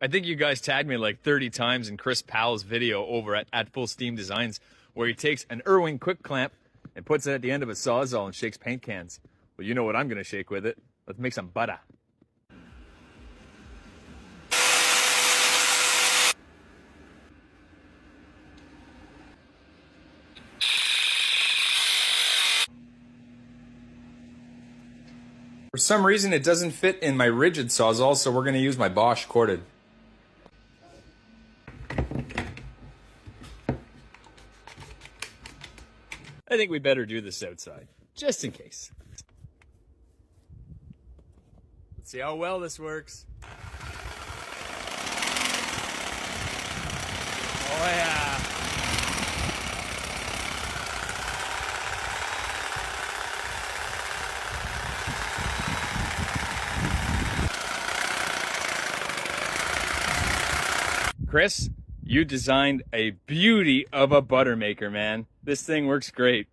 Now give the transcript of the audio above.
I think you guys tagged me like 30 times in Chris Powell's video over at Full Steam Designs, where he takes an Irwin quick clamp and puts it at the end of a Sawzall and shakes paint cans. Well, you know what I'm gonna shake with it. Let's make some butter. For some reason, it doesn't fit in my rigid Sawzall, so we're gonna use my Bosch corded. I think we better do this outside, just in case. Let's see how well this works. Oh yeah. Chris, you designed a beauty of a butter maker, man. This thing works great.